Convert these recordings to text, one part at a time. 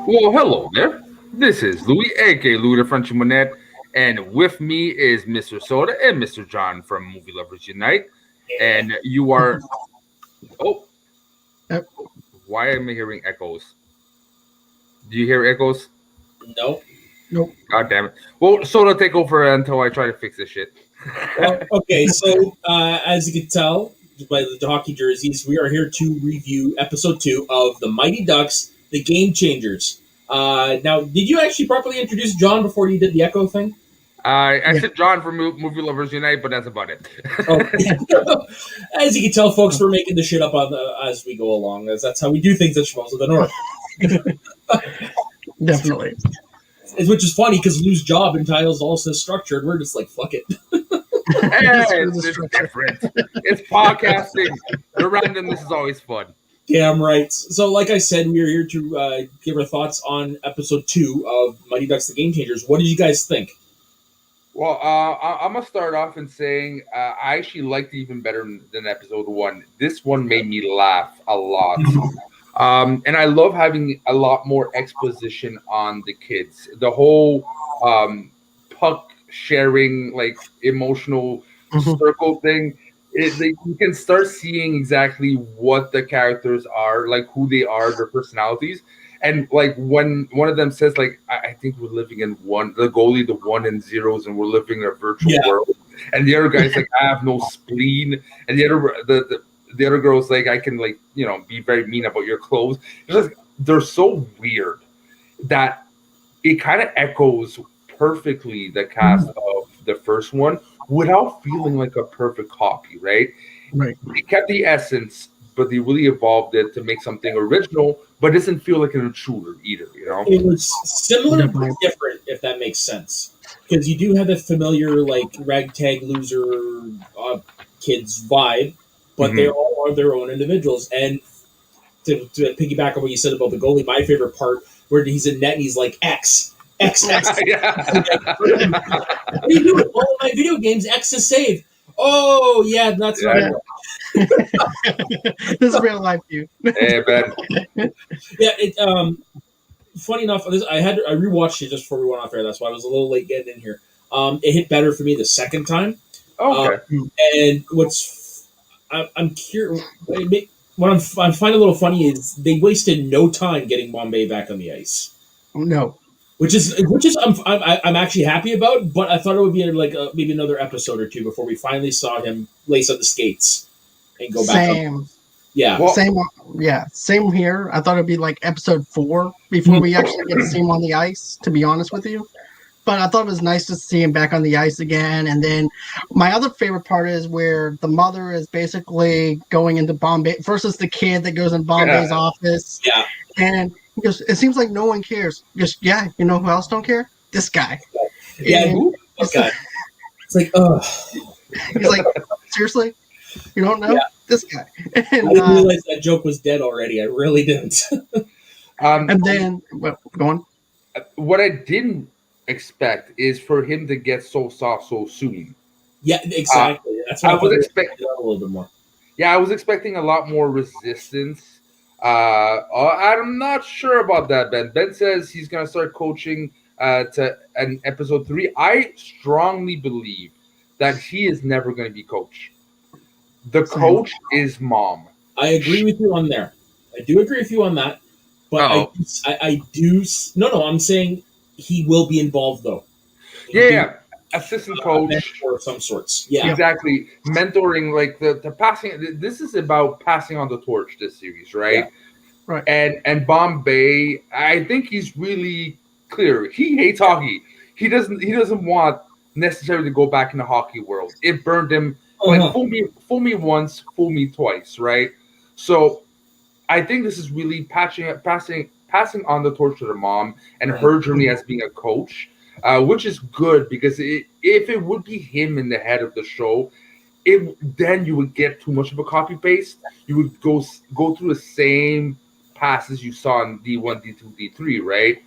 Well, hello there. This is Louis, aka Louis the Frenchie Monette, and with me is Mr. Soda and Mr. John from Movie Lovers Unite. And you are. Oh, Yep. why am I hearing echoes? Do you hear echoes? No. Nope. God damn it. Well, Soda, take over until I try to fix this shit. Well, okay, so as you can tell by the hockey jerseys, we are here to review episode 2 of The Mighty Ducks, The Game Changers. Now, did you actually properly introduce John before you did the echo thing? I said John from Movie Lovers Unite, but that's about it. Oh. As you can tell, folks, we're making the shit up as we go along. That's how we do things at Schmoes of the North. Definitely. Which is funny because Lou's job entitles all this structure, and we're just like, fuck it. It's different. It's podcasting. The randomness is always fun. Damn right. So, like I said, we are here to give our thoughts on episode 2 of Mighty Ducks: The Game Changers. What did you guys think? Well, I'm gonna start off in saying I actually liked it even better than episode 1. This one made me laugh a lot. And I love having a lot more exposition on the kids. The whole puck sharing, like emotional circle thing. You can start seeing exactly what the characters are, like who they are, their personalities. And like when one of them says, like, I think we're living in the goalie, the 1 and zeros, and we're living in a virtual world. And the other guy's like, I have no spleen. And the other girl's like, I can, like, be very mean about your clothes. It's just, they're so weird that it kind of echoes perfectly the cast of the first one without feeling like a perfect copy, right? Right. They kept the essence, but they really evolved it to make something original, but it doesn't feel like an intruder either, It was similar but different, if that makes sense. Because you do have the familiar, like, ragtag loser kids vibe, but they all are their own individuals. And to piggyback on what you said about the goalie, my favorite part, where he's in net and he's like, X. What are you doing? All of my video games, X is save. Oh, yeah, that's right. This is real life, dude. Hey, Ben. Yeah, funny enough, I rewatched it just before we went off air. That's why I was a little late getting in here. It hit better for me the second time. Okay. And I'm curious. What I find a little funny is they wasted no time getting Bombay back on the ice. No. Which is I'm actually happy about, but I thought it would be like maybe another episode or two before we finally saw him lace up the skates and go back. Same here. I thought it'd be like episode 4 before we actually get to see him on the ice, to be honest with you. But I thought it was nice to see him back on the ice again. And then my other favorite part is where the mother is basically going into Bombay versus the kid that goes in Bombay's office. Yeah. And he goes, it seems like no one cares. He goes, yeah, you know who else don't care? This guy. Yeah, who? This guy. It's like, ugh. He's like, seriously? You don't know? Yeah. This guy. And, I didn't realize that joke was dead already. I really didn't. And then, go on. What I didn't expect is for him to get so soft so soon. Yeah, exactly. That's what I was expecting a little bit more. Yeah, I was expecting a lot more resistance. I'm not sure about that, Ben. Ben says he's going to start coaching to an episode 3. I strongly believe that he is never going to be coach. The coach is mom. I agree with you on there. I do agree with you on that. But I do. No, I'm saying he will be involved, though. Yeah. Assistant coach or some sorts. Yeah, exactly. Mentoring, like the passing. This is about passing on the torch. This series, right? Yeah. Right. And Bombay, I think he's really clear. He hates hockey. He doesn't want necessarily to go back in the hockey world. It burned him. Like fool me once, fool me twice, right? So I think this is really passing on the torch to the mom and her journey as being a coach. Which is good because if it would be him in the head of the show, then you would get too much of a copy paste. You would go through the same passes you saw in D1, D2, D3, right?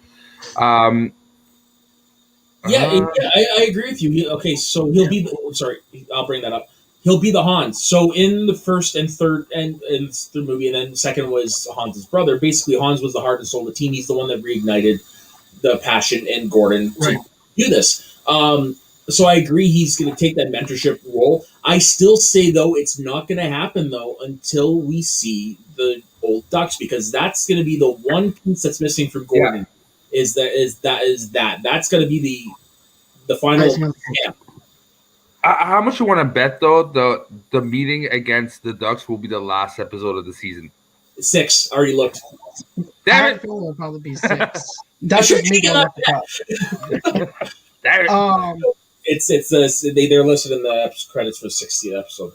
I agree with you. Okay, so he'll be. Sorry, I'll bring that up. He'll be the Hans. So in the first and third movie, and then the second was Hans' brother. Basically, Hans was the heart and soul of the team. He's the one that reignited the passion in Gordon to do this. So I agree he's going to take that mentorship role. I still say, though, it's not going to happen, though, until we see the old Ducks, because that's going to be the one piece that's missing from Gordon. Yeah. That's going to be the final. Yeah. How much you want to bet, though, the meeting against the Ducks will be the last episode of the season? 6. Already looked. Damn it! It'll probably be 6. That's just me going off the top. They're listed in the credits for the 60th episode.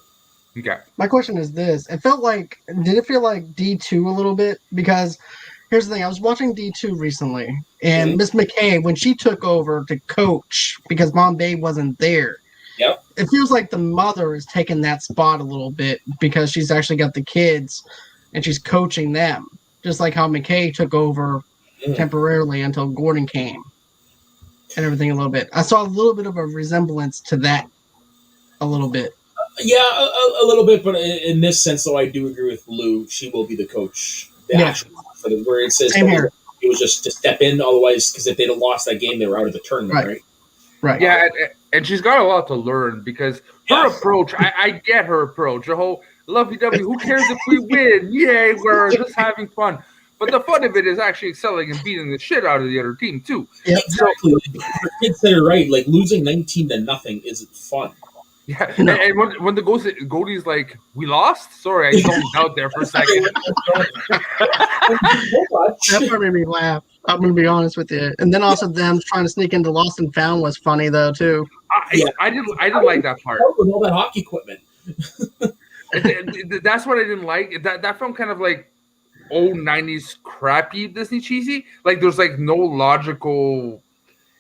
Okay. My question is this: did it feel like D2 a little bit? Because here's the thing: I was watching D2 recently, and Miss McKay, when she took over to coach because Mom Babe wasn't there. Yep. It feels like the mother is taking that spot a little bit because she's actually got the kids and she's coaching them, just like how McKay took over temporarily until Gordon came and everything a little bit. I saw a little bit of a resemblance to that a little bit. Yeah, a little bit, but in this sense, though, I do agree with Lou. She will be the coach. Where it says it was just to step in, otherwise, because if they'd have lost that game, they were out of the tournament, right? Right. Yeah, and she's got a lot to learn because her approach, I get her approach. The whole lovey-dovey, who cares if we win? Yay, we're just having fun. But the fun of it is actually excelling and beating the shit out of the other team, too. Yeah, exactly. For kids that are right, like losing 19-0 isn't fun. Yeah, no. And when the Goldie's like, we lost? Sorry, I zoned out there for a second. That part made me laugh. I'm going to be honest with you. And then also them trying to sneak into Lost and Found was funny, though, too. I didn't like that part. With all that hockey equipment. That's what I didn't like. That felt kind of like old 90s crappy Disney cheesy. Like, there's, like, no logical...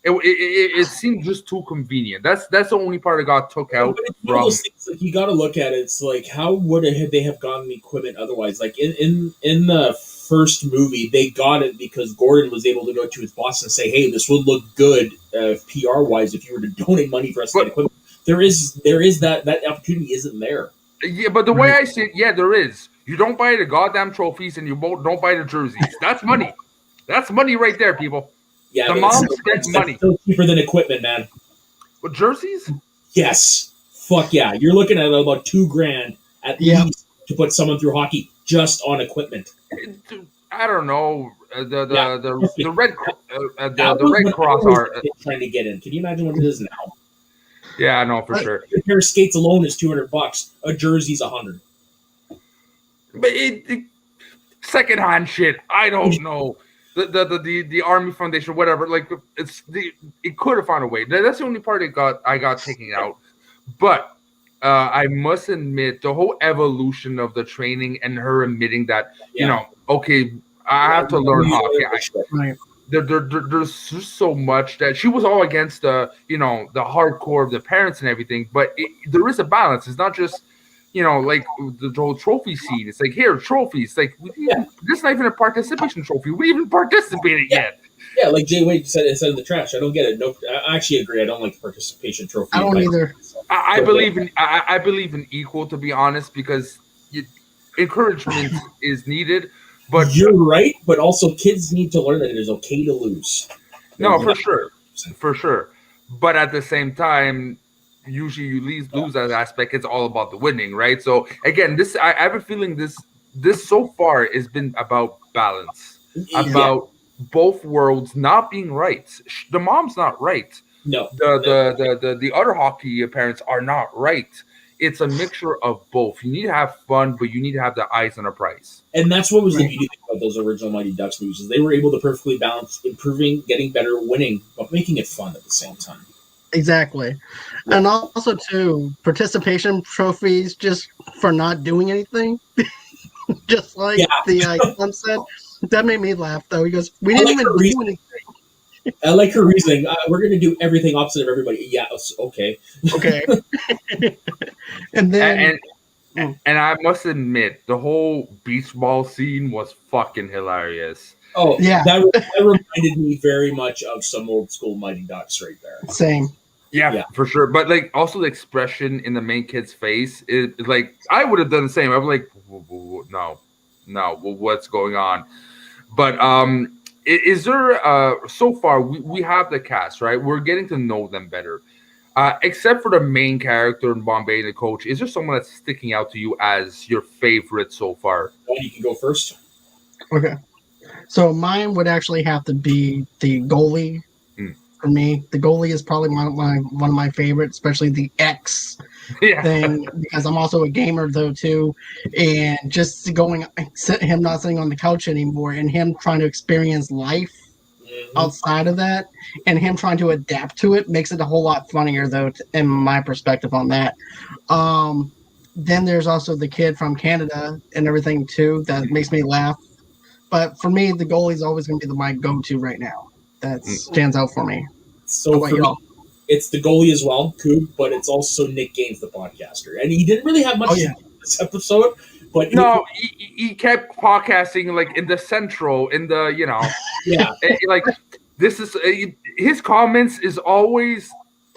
It seemed just too convenient. That's the only part that got took out. Things, like, you got to look at it. It's like, how would they have gotten the equipment otherwise? Like in the first movie, they got it because Gordon was able to go to his boss and say, "Hey, this would look good PR wise if you were to donate money for us to get equipment." There is that opportunity isn't there. Yeah, but the way I see it, there is. You don't buy the goddamn trophies and you don't buy the jerseys. That's money. That's money right there, people. Yeah, the mom spent money. Still cheaper than equipment, man. With jerseys? Yes. Fuck yeah. You're looking at about $2,000 at least to put someone through hockey just on equipment. I don't know. The Red Cross are trying to get in. Can you imagine what it is now? Yeah, I know for sure. A pair of skates alone is $200. A jersey's $100. But secondhand shit. I don't know. The Army Foundation, whatever, like it could have found a way. That's the only part I got taken out. But I must admit, the whole evolution of the training and her admitting that, okay, I have to learn hockey. There's just so much that she was all against the hardcore of the parents and everything, but there is a balance. It's not just like the whole trophy scene. It's like, here, trophies. Like, this is not even a participation trophy. We even participated yet. Yeah, like Jay Wade said in the trash. I don't get it. No, I actually agree. I don't like the participation trophy. I don't either. I believe in equal, to be honest, because encouragement is needed. But you're right. But also, kids need to learn that it is okay to lose. No, for sure. But at the same time, usually you lose that aspect. It's all about the winning, right? So again, I have a feeling this so far has been about balance, about both worlds not being right. The mom's not right. No, the other hockey parents are not right. It's a mixture of both. You need to have fun, but you need to have the eyes on a prize. And that's what was the beauty about those original Mighty Ducks movies, is they were able to perfectly balance improving, getting better, winning, but making it fun at the same time. Exactly. And also, too, participation trophies just for not doing anything. Just like the Clem said. That made me laugh, though. He goes, we didn't even do anything. I like her reasoning. We're going to do everything opposite of everybody. Yeah, okay. Okay. And then... And I must admit, the whole beach ball scene was fucking hilarious. Oh, yeah. That reminded me very much of some old school Mighty Ducks right there. Same. Yeah, for sure. But like also the expression in the main kid's face is like I would have done the same. I was like, no, what's going on? But is there so far we have the cast, right? We're getting to know them better. Except for the main character in Bombay and the coach, is there someone that's sticking out to you as your favorite so far? Well, you can go first. Okay. So mine would actually have to be the goalie. For me, the goalie is probably one of my favorites, especially the X thing, because I'm also a gamer though too, and just him not sitting on the couch anymore, and him trying to experience life outside of that, and him trying to adapt to it makes it a whole lot funnier though, in my perspective on that. Then there's also the kid from Canada and everything too that makes me laugh. But for me, the goalie is always going to be my go-to right now. That stands out for me. So for me, it's the goalie as well, Coop, but it's also Nick Gaines, the podcaster. And he didn't really have much to do in this episode. But he kept podcasting like in the central, in the, like this is his comments is always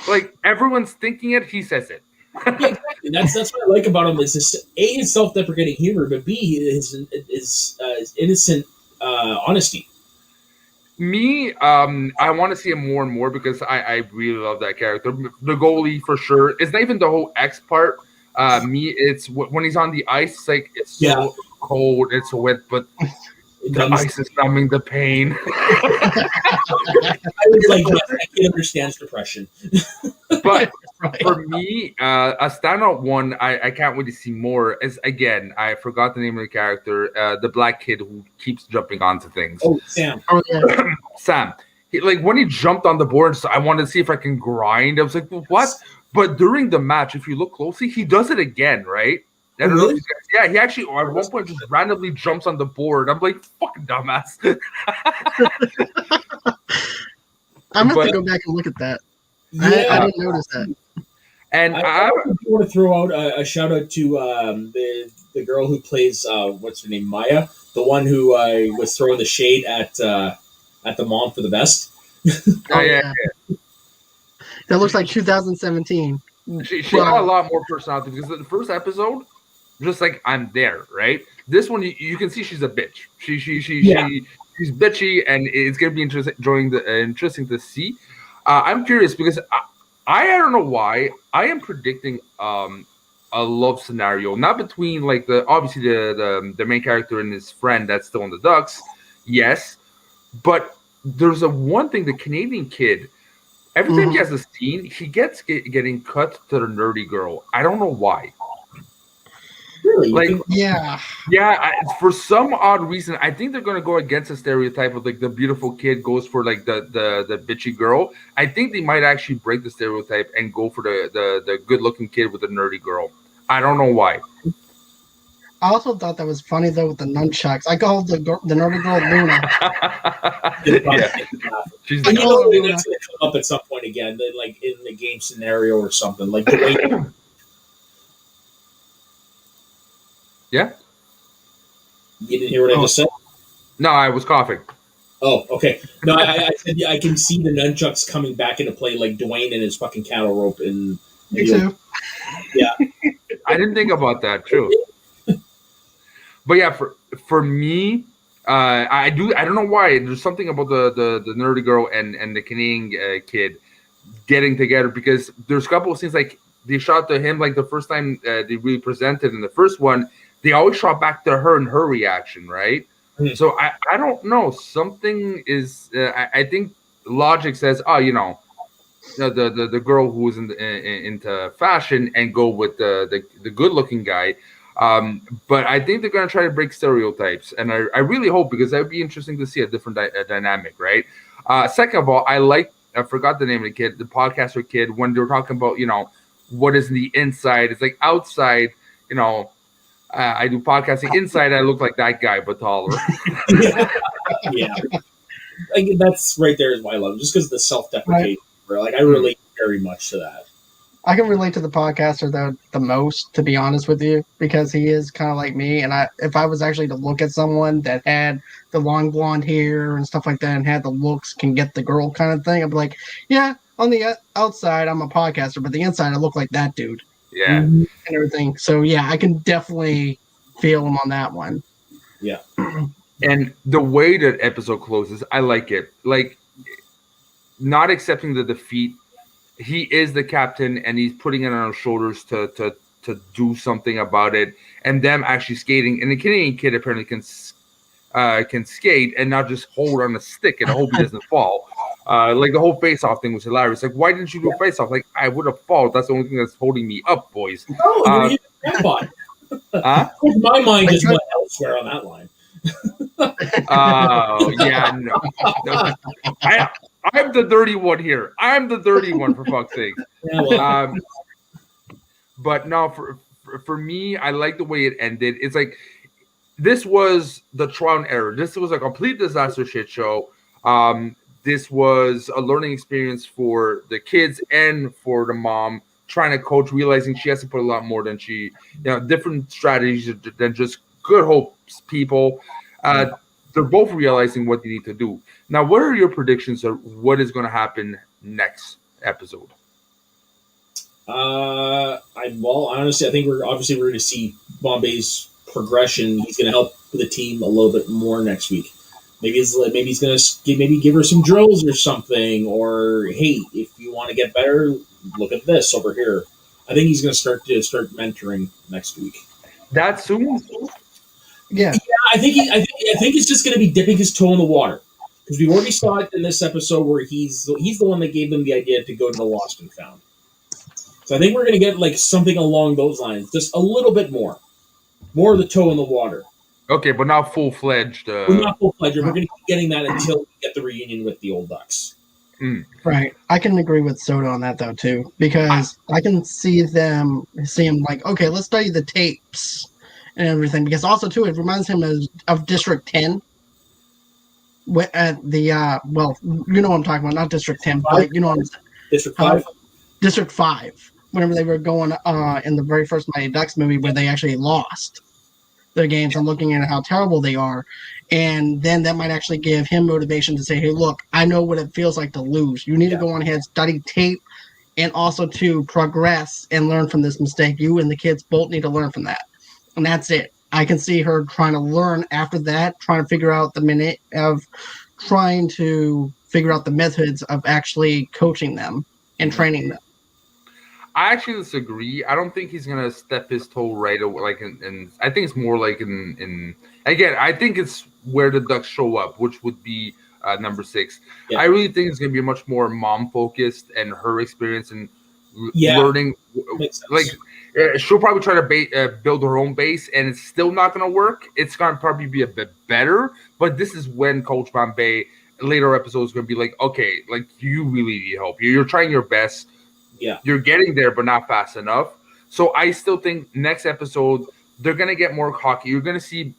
like everyone's thinking it, he says it. Yeah, exactly. That's what I like about him is this, A, his self-deprecating humor, but B, his innocent honesty. Me, I want to see him more and more because I really love that character. The goalie for sure. It's not even the whole X part. It's when he's on the ice. It's like it's so cold, it's wet, but the ice is numbing the pain. I was like, yes, I can understand depression. But for me, a standout one, I can't wait to see more. Is again, I forgot the name of the character, the black kid who keeps jumping onto things. Oh, Sam. Sam. Like when he jumped on the board, so I wanted to see if I can grind. I was like, what? But during the match, if you look closely, he does it again, right? I don't know if he actually at one point just randomly jumps on the board. I'm like, fucking dumbass. I'm going to have to go back and look at that. Yeah. I didn't notice that. And I want to throw out a shout out to the girl who plays what's her name, Maya, the one who was throwing the shade at the mom for the best. Yeah. That looks like 2017. She got a lot more personality because the first episode, just like I'm there, right? This one you can see she's a bitch. She's bitchy, and it's gonna be interesting to see. I'm curious because I don't know why I am predicting a love scenario, not between like obviously the main character and his friend that's still in the Ducks, yes, but there's one thing, the Canadian kid. Every time he has a scene, he gets getting cut to the nerdy girl. I don't know why. Really? Like, yeah. For some odd reason, I think they're gonna go against the stereotype of like the beautiful kid goes for like the bitchy girl. I think they might actually break the stereotype and go for the good looking kid with the nerdy girl. I don't know why. I also thought that was funny though with the nunchucks. I called the nerdy girl Luna. She's that's gonna come up at some point again, like in the game scenario or something. Like the way. Yeah. You didn't hear what I just said? No, I was coughing. Oh, okay. No, I said I can see the nunchucks coming back into play, like Dwayne and his fucking cattle rope. Me too. Yeah. I didn't think about that. True. But yeah, for me, I don't know why. There's something about the nerdy girl and the Canadian kid getting together, because there's a couple of scenes like they shot to him like the first time they really presented in the first one. They always shot back to her and her reaction, right? Mm-hmm. So I don't know. Something is. I think logic says, the girl who's into fashion and go with the good looking guy. But I think they're going to try to break stereotypes, and I really hope, because that would be interesting to see a different dynamic, right? Second of all, I forgot the name of the kid, the podcaster kid, when they were talking about, what is the inside. It's like outside, I do podcasting. Inside, I look like that guy, but taller. Yeah. Like, that's right there is why I love it, just because of the self-deprecation. Right. Like, I relate very much to that. I can relate to the podcaster the most, to be honest with you, because he is kind of like me. And if I was actually to look at someone that had the long blonde hair and stuff like that and had the looks, can get the girl kind of thing, I'd be like, yeah, on the outside, I'm a podcaster, but the inside, I look like that dude. Yeah. And everything. So, yeah, I can definitely feel him on that one. Yeah. And the way that episode closes, I like it. Like, not accepting the defeat. He is the captain, and he's putting it on his shoulders to do something about it. And them actually skating. And the Canadian kid apparently can skate and not just hold on a stick and hope he doesn't fall. Like the whole face-off thing was hilarious. Like, why didn't you do a face-off? Like, I would have fallen. That's the only thing that's holding me up, boys. Oh, my mind just went elsewhere on that line. Oh, yeah, no. I'm the dirty one here. I'm the dirty one, for fuck's sake. Yeah, well. But no, for me, I like the way it ended. It's like, this was the trial and error. This was a complete disaster shit show. This was a learning experience for the kids and for the mom trying to coach, realizing she has to put a lot more than different strategies than just good hopes, people. They're both realizing what they need to do. Now, what are your predictions of what is going to happen next episode? Honestly, I think we're going to see Bombay's progression. He's going to help the team a little bit more next week. Maybe he's going to give her some drills or something. Or, hey, if you want to get better, look at this over here. I think he's going to start mentoring next week. That soon? Yeah. I think it's just going to be dipping his toe in the water, because we already saw it in this episode where he's the one that gave them the idea to go to the Lost and Found. So I think we're going to get like something along those lines, just a little bit more of the toe in the water. Okay, but not full-fledged. We're not full-fledged. We're going to keep getting that until we get the reunion with the old Ducks. Right. I can agree with Soda on that, though, too, because I can see him like, okay, let's study the tapes and everything, because also, too, it reminds him of District 10. At the, well, you know what I'm talking about, not District 10, but you know what I'm saying. District 5? District 5, whenever they were going in the very first Mighty Ducks movie, where they actually lost their games and looking at how terrible they are. And then that might actually give him motivation to say, hey, look, I know what it feels like to lose. You need to go on ahead, study tape, and also to progress and learn from this mistake. You and the kids both need to learn from that. And that's it. I can see her trying to learn after that, trying to figure out the methods of actually coaching them and training them. I actually disagree. I don't think he's gonna step his toe right away. Like, in I think it's more like in again. I think it's where the Ducks show up, which would be number 6. Yeah. I really think it's gonna be much more mom focused and her experience and learning. Like, she'll probably try to build her own base, and it's still not gonna work. It's gonna probably be a bit better, but this is when Coach Bombay later episodes gonna be like, okay, like, you really need help. You're trying your best. Yeah, you're getting there, but not fast enough. So I still think next episode they're gonna get more hockey. You're gonna see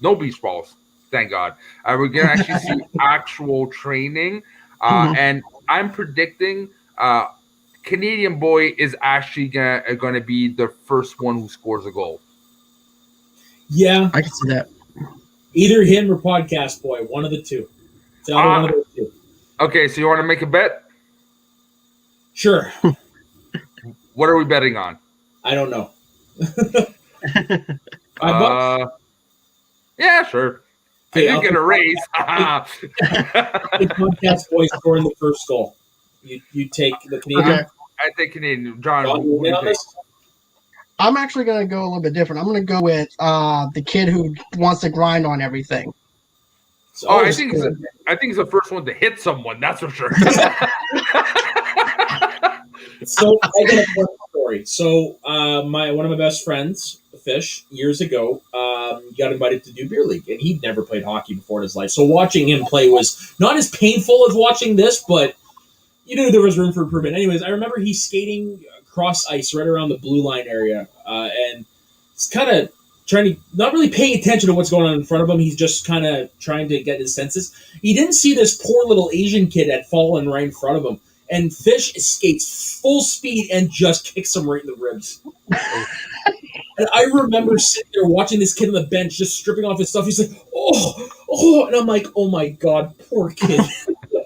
no beach balls, thank God. We're gonna actually see actual training, and I'm predicting Canadian boy is actually gonna be the first one who scores a goal. Yeah, I can see that. Either him or Podcast Boy, one of the two. It's one of those two. Okay, so you want to make a bet? Sure. What are we betting on? I don't know. Yeah, sure. Okay, I did get a raise. The Podcast Boy scoring the first goal. You take the Canadian. I take Canadian. John, what do you think? I'm actually going to go a little bit different. I'm going to go with the kid who wants to grind on everything. I think it's the first one to hit someone. That's for sure. So I got a funny story. So one of my best friends, Fish, years ago, got invited to do beer league, and he'd never played hockey before in his life. So watching him play was not as painful as watching this, but you knew there was room for improvement. Anyways, I remember he's skating across ice right around the blue line area, and it's kind of trying to not really paying attention to what's going on in front of him. He's just kind of trying to get his senses. He didn't see this poor little Asian kid had fallen right in front of him. And Fish skates full speed and just kicks him right in the ribs. And I remember sitting there watching this kid on the bench just stripping off his stuff. He's like, oh. And I'm like, oh, my God, poor kid.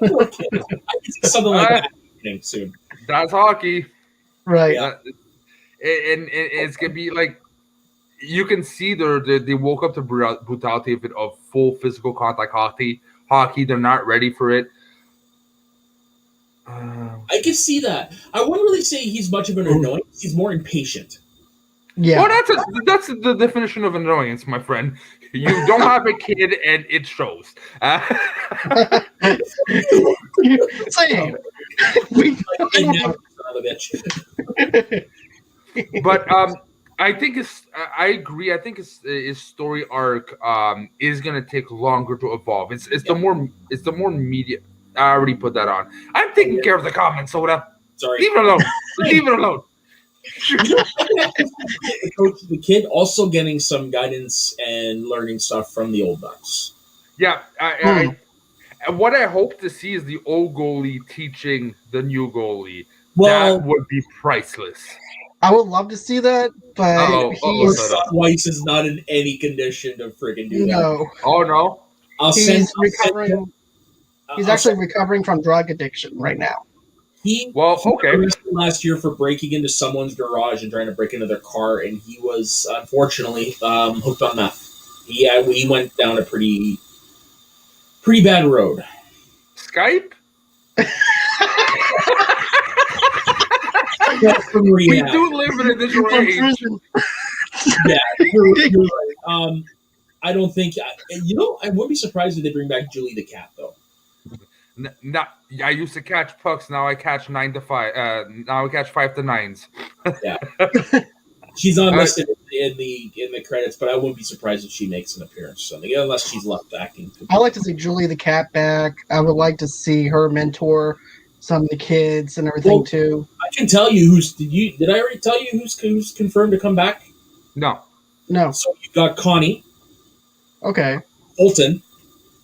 Poor kid. I could see something like that. happening soon. That's hockey. Right. Yeah. And it's gonna be like you can see they woke up to brutality of full physical contact hockey. They're not ready for it. I can see that. I wouldn't really say he's much of an annoyance. He's more impatient. Yeah. Well, that's the definition of annoyance, my friend. You don't have a kid, and it shows. Same. But I think I agree. I think his story arc is gonna take longer to evolve. It's the more media. I already put that on. I'm taking care of the comments, Soda. Sorry. Leave it alone. Leave it alone. The kid also getting some guidance and learning stuff from the old Ducks. Yeah, what I hope to see is the old goalie teaching the new goalie. Well, that would be priceless. I would love to see that, but Weiss is not in any condition to friggin' do that. No. Oh no. He's recovering. He's actually recovering from drug addiction right now. He arrested last year for breaking into someone's garage and trying to break into their car, and he was unfortunately hooked on meth. He went down a pretty bad road. Skype? We do live in a digital age. Yeah, you're right. I don't think I wouldn't be surprised if they bring back Julie the cat though. I used to catch pucks. Now I catch 9 to 5. Now I catch 5 to 9s. Yeah, she's not listed in the credits, but I wouldn't be surprised if she makes an appearance or something, unless she's left acting. I'd like to see Julie the cat back. I would like to see her mentor some of the kids and everything too. I can tell you did I already tell you who's confirmed to come back? No. So you got Connie. Okay. Fulton.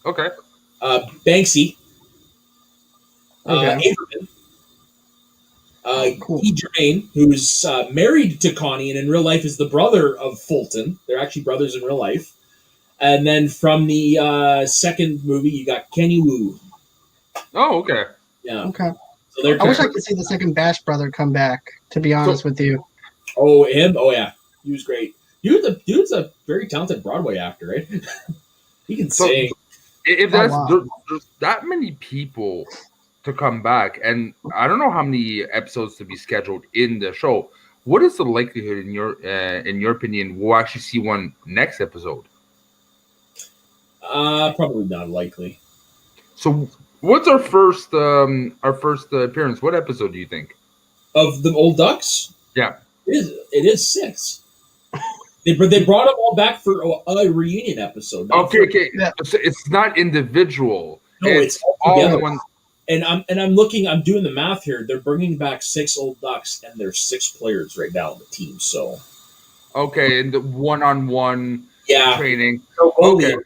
Okay. Banksy. Okay. Averman. Cool. E. Germain, who's married to Connie and in real life is the brother of Fulton. They're actually brothers in real life. And then from the second movie, you got Kenny Wu. Oh, okay. Yeah. Okay. So I wish I could see the second Bash brother come back, to be honest with you. Oh, him? Oh, yeah. He was great. Dude's a very talented Broadway actor, right? He can sing. If there's that many people to come back, and I don't know how many episodes to be scheduled in the show, what is the likelihood, in your opinion, we'll actually see one next episode? Probably not likely. So, what's our first appearance? What episode do you think? Of the old Ducks? Yeah, it is 6. They brought them all back for a reunion episode. Okay. So it's not individual. No, it's all together. And I'm looking. I'm doing the math here. They're bringing back 6 old Ducks, and there's 6 players right now on the team. So, okay, and the one-on-one training. Okay,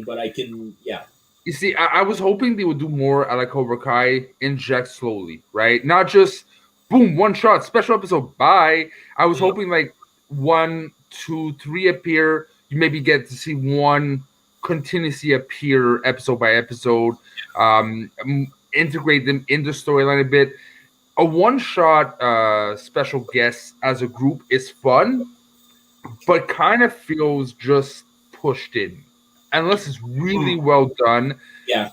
but I can. Yeah. You see, I was hoping they would do more at like Cobra Kai, inject slowly, right? Not just boom, one shot, special episode, bye. I was hoping like 1, 2, 3 appear. You maybe get to see one continuously appear episode by episode. Integrate them in the storyline a bit. A one-shot special guest as a group is fun, but kind of feels just pushed in. Unless it's really well done. Yeah.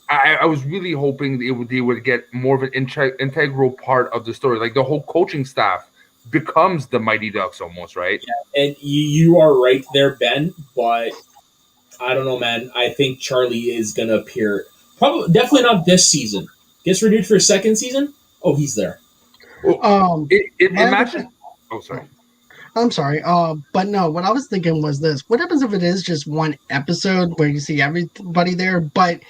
I was really hoping they would get more of an integral part of the story. Like the whole coaching staff becomes the Mighty Ducks almost, right? Yeah. And you are right there, Ben, but I don't know, man. I think Charlie is going to appear. Definitely not this season. Gets renewed for a second season? Oh, he's there. Imagine. Oh, sorry. I'm sorry. But no, what I was thinking was this. What happens if it is just one episode where you see everybody there, but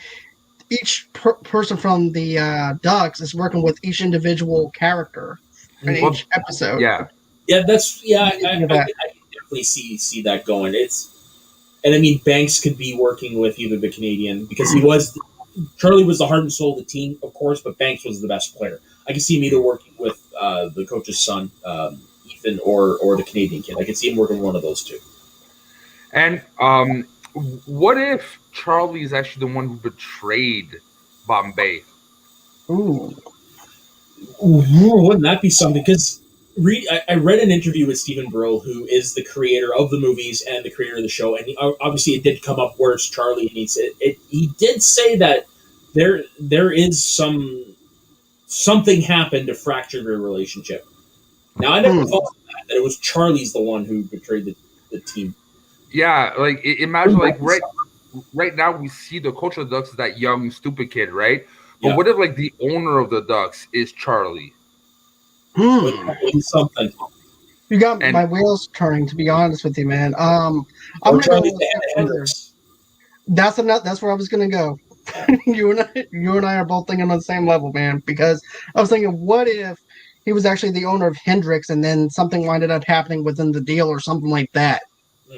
each person from the Ducks is working with each individual character in each episode? Yeah. Yeah, I definitely see that going. And I mean, Banks could be working with either the Canadian, because Charlie was the heart and soul of the team, of course, but Banks was the best player. I can see him either working with the coach's son, Ethan, or the Canadian kid. I can see him working with one of those two. And what if Charlie is actually the one who betrayed Bombay? Ooh. Wouldn't that be something? Because I read an interview with Stephen Brill, who is the creator of the movies and the creator of the show, and obviously it did come up where it's Charlie, and he did say that there is something happened to fracture their relationship. Now I never thought that it was Charlie's the one who betrayed the team. Yeah, like imagine like right now we see the coach of the Ducks is that young stupid kid, right? But what if like the owner of the Ducks is Charlie? Something. You got my wheels turning, to be honest with you, man. I'm gonna go with That's where I was gonna go. you and I are both thinking on the same level, man. Because I was thinking, what if he was actually the owner of Hendrix, and then something winded up happening within the deal, or something like that,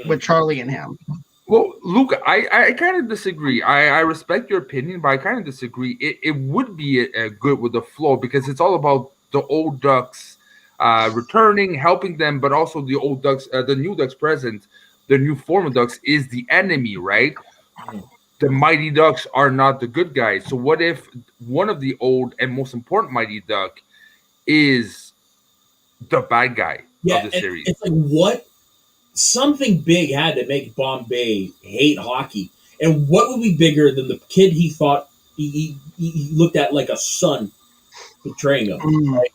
with Charlie and him. Well, Luke, I kind of disagree. I respect your opinion, but I kind of disagree. It would be good with the flow because it's all about the old Ducks returning, helping them, but also the old Ducks, the new Ducks present, the new form of Ducks is the enemy, right? The Mighty Ducks are not the good guys. So what if one of the old and most important Mighty Duck is the bad guy of the series? It's like what? Something big had to make Bombay hate hockey. And what would be bigger than the kid he thought he looked at like a son betraying him? Right?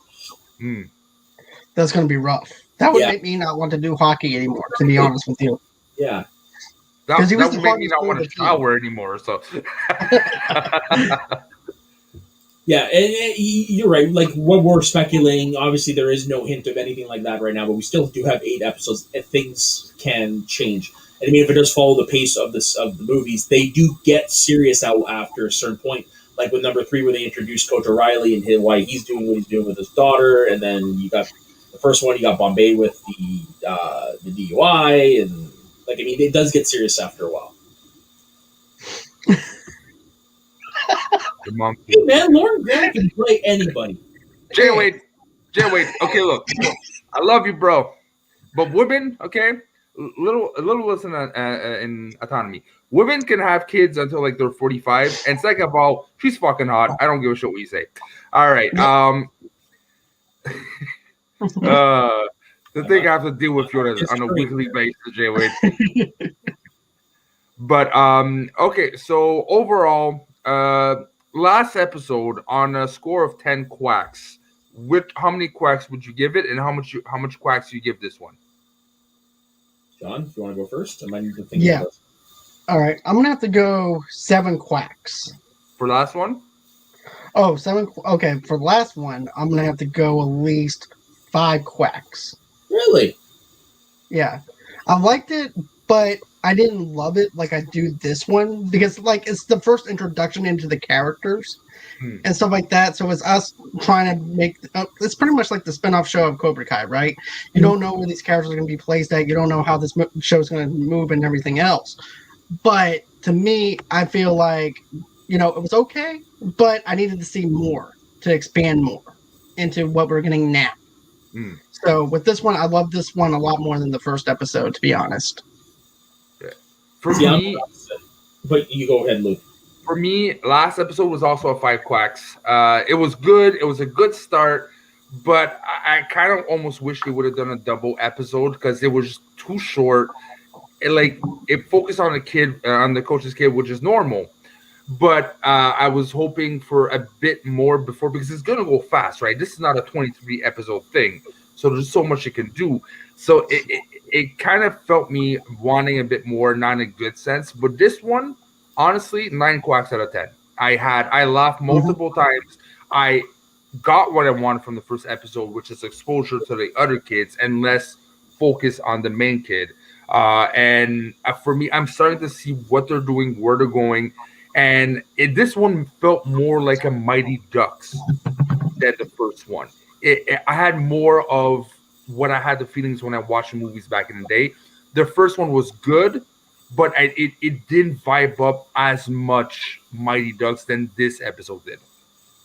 That's going to be rough. That would make me not want to do hockey anymore, to be honest with you. Yeah. That would make me not want to shower anymore. So, yeah, and you're right. Like when we're speculating, obviously there is no hint of anything like that right now, but we still do have 8 episodes, and things can change. And I mean, if it does follow the pace of the movies, they do get serious out after a certain point. Like with number 3, where they introduce Coach O'Reilly and why he's doing what he's doing with his daughter, and then you got the first one, you got Bombay with the DUI, and like I mean, it does get serious after a while. Hey man, Lauren Graham can play anybody. Jay Wade. Okay, look, I love you, bro, but women, okay, a little listen in autonomy. Women can have kids until like they're 45, and second of all, she's fucking hot. I don't give a shit what you say. All right, the thing I have to deal with you on a weekly basis, Jay Wade. But okay, so overall, last episode on a score of 10 quacks, how many quacks would you give it, and how much quacks do you give this one? John, if you want to go first, I might need to think. Yeah. All right, I'm gonna have to go 7 quacks for last one. Oh, 7. Okay, for the last one, I'm gonna have to go at least 5 quacks. Really? Yeah, I liked it, but I didn't love it like I do this one because like it's the first introduction into the characters and stuff like that. So it's us trying to make it's pretty much like the spinoff show of Cobra Kai, right? You don't know where these characters are going to be placed at. You don't know how this show is going to move and everything else. But to me, I feel like it was okay, but I needed to see more to expand more into what we're getting now. So with this one, I love this one a lot more than the first episode, to be honest. For me, but you go ahead, Luke. For me, last episode was also a 5 quacks. It was good. It was a good start, but I kind of almost wish they would have done a double episode because it was too short. It focused on the coach's kid, which is normal. But I was hoping for a bit more before because it's gonna go fast, right? This is not a 23 episode thing, so there's so much it can do. So it kind of felt me wanting a bit more, not in a good sense. But this one, honestly, 9 quacks out of 10. I laughed multiple times. I got what I wanted from the first episode, which is exposure to the other kids and less focus on the main kid. And for me, I'm starting to see what they're doing, where they're going. And this one felt more like a Mighty Ducks than the first one. I had more of what I had the feelings when I watched movies back in the day. The first one was good, but it didn't vibe up as much Mighty Ducks than this episode did.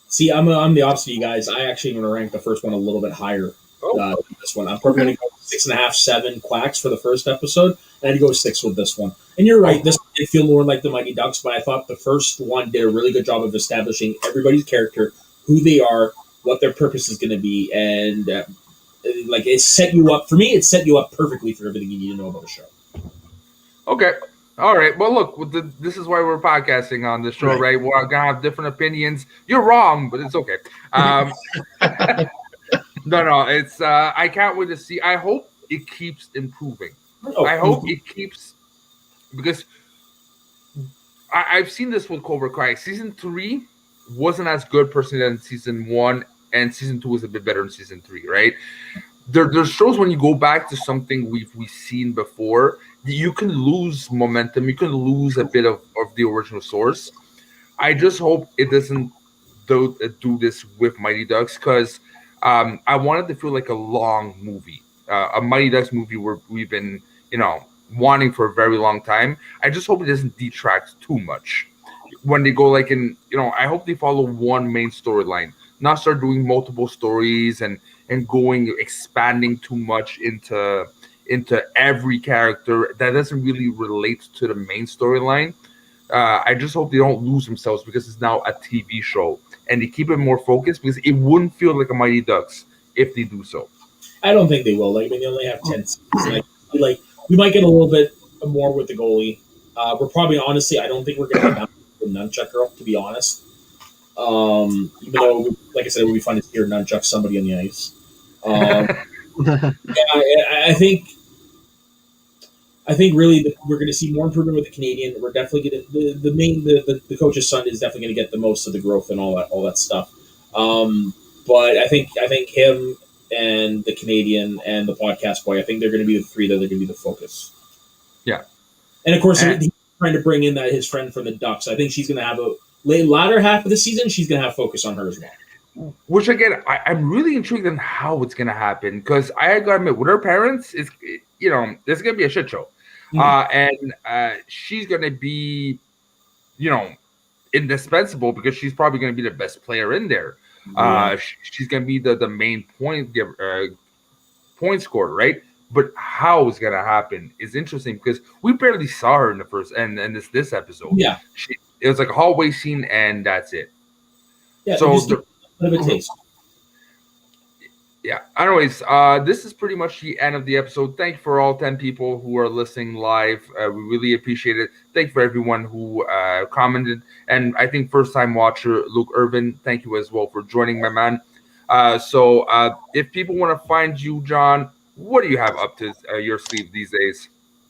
See, I'm the opposite of you guys. I actually want to rank the first one a little bit higher than this one. I'm probably going to go 6.5, 7 quacks for the first episode, and I'd go 6 with this one. And you're right, this did feel more like the Mighty Ducks, but I thought the first one did a really good job of establishing everybody's character, who they are, what their purpose is going to be, and like it set you up. For me, it set you up perfectly for everything you need to know about the show. Okay. All right. Well, look, this is why we're podcasting on this show, right? We're gonna have different opinions. You're wrong, but it's okay. No, it's I can't wait to see. I hope it keeps improving. I hope it keeps, because I've seen this with Cobra Kai. Season 3 wasn't as good personally than season 1, and season 2 was a bit better than season 3, right? There's shows when you go back to something we've seen before, you can lose momentum, you can lose a bit of the original source. I just hope it doesn't do this with Mighty Ducks, because I want it to feel like a long movie, a Mighty Ducks movie where we've been, wanting for a very long time. I just hope it doesn't detract too much when they go like in, I hope they follow one main storyline, not start doing multiple stories and expanding too much into every character that doesn't really relate to the main storyline. I just hope they don't lose themselves, because it's now a TV show, and they keep it more focused, because it wouldn't feel like a Mighty Ducks if they do so. I don't think they will. Like, I mean, they only have 10 seasons. Like we might get a little bit more with the goalie. We're probably, honestly, I don't think we're going to have the Nunchuck girl, to be honest. Even though, like I said, it would be fun to hear Nunchuck somebody on the ice. I think really we're going to see more improvement with the Canadian. We're definitely going to the coach's son is definitely going to get the most of the growth and all that stuff. But I think him and the Canadian and the podcast boy, I think they're going to be the three that are going to be the focus. Yeah, and of course he's trying to bring in his friend from the Ducks. I think she's going to have a latter half of the season. She's going to have focus on her as well. Which again, I'm really intrigued on how it's going to happen, because I got to admit, with her parents, it's there's going to be a shit show. And she's going to be, indispensable, because she's probably going to be the best player in there. She's going to be the main point scorer, right? But how it's going to happen is interesting, because we barely saw her in the first and this episode. Yeah, it was like a hallway scene, and that's it. Yeah, so a bit of a taste. Yeah. Anyways, this is pretty much the end of the episode. Thank you for all 10 people who are listening live. We really appreciate it. Thank you for everyone who commented. And I think first-time watcher Luke Irvin, thank you as well for joining, my man. So if people want to find you, John, what do you have up to your sleeve these days?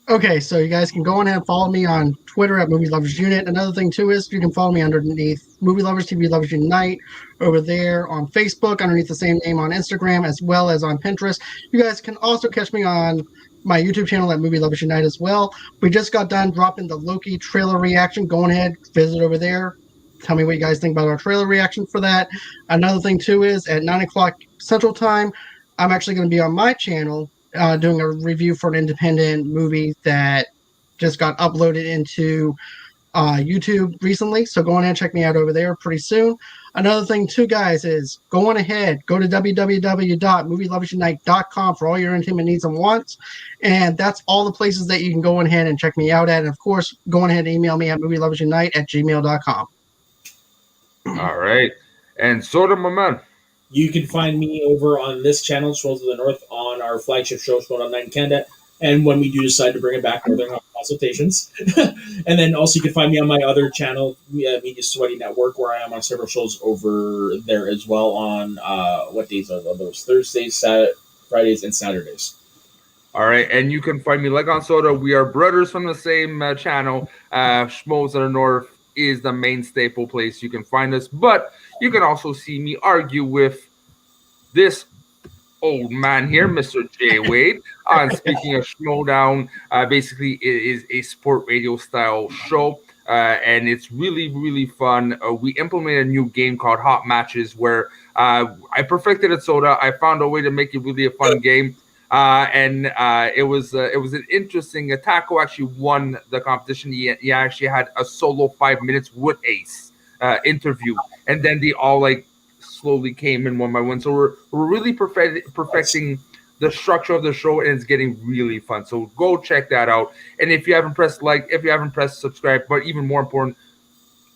Okay, so you guys can go in and follow me on Twitter at Movie Lovers Unit. Another thing, too, is you can follow me underneath Movie Lovers, TV Lovers Unite, over there on Facebook, underneath the same name on Instagram, as well as on Pinterest. You guys can also catch me on my YouTube channel at Movie Lovers Unite as well. We just got done dropping the Loki trailer reaction. Go ahead, visit over there. Tell me what you guys think about our trailer reaction for that. Another thing, too, is at 9 o'clock Central Time, I'm actually going to be on my channel doing a review for an independent movie that just got uploaded into YouTube recently. So go on and check me out over there pretty soon. Another thing too, guys, is go on ahead, go to www.movieloversunite.com for all your entertainment needs and wants. And that's all the places that you can go on ahead and check me out at. And of course, go on ahead and email me at movieloversunite@gmail.com. All right. And Soda, my man. You can find me over on this channel, Trolls of the North, on our flagship show, Showdown Night in Canada. And when we do decide to bring it back, Northern Consultations. And then also you can find me on my other channel, Media Sweaty Network, where I am on several shows over there as well on, what days are those? Thursdays, Fridays, and Saturdays. All right, and you can find me like on Soda. We are brothers from the same channel. Schmoes of the North is the main staple place you can find us. But you can also see me argue with this old man here, Mr. Jay Wade, on Speaking of Schmodown. Basically, it is a sport radio style show, and it's really, really fun. We implemented a new game called Hot Matches, where I perfected it, Soda. I found a way to make it really a fun game. And it was an interesting. Taco actually won the competition. He actually had a solo 5 minutes with Ace interview, and then they all slowly came in one by one. So we're really perfecting the structure of the show, and it's getting really fun. So go check that out. And if you haven't pressed like, if you haven't pressed subscribe, but even more important,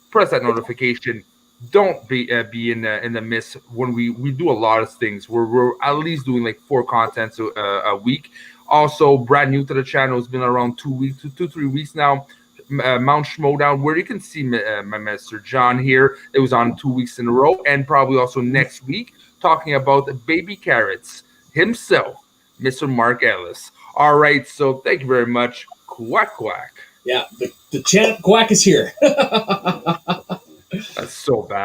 press that notification don't be in the miss when we do a lot of things. We're at least doing like 4 contents a week. Also, brand new to the channel, has been around 2 weeks, 3 weeks now. Mount Schmodown, where you can see my Mr. John here. It was on 2 weeks in a row, and probably also next week talking about baby carrots himself, Mr. Mark Ellis. All right, so thank you very much. Quack quack. Yeah, the champ Quack is here. That's so bad.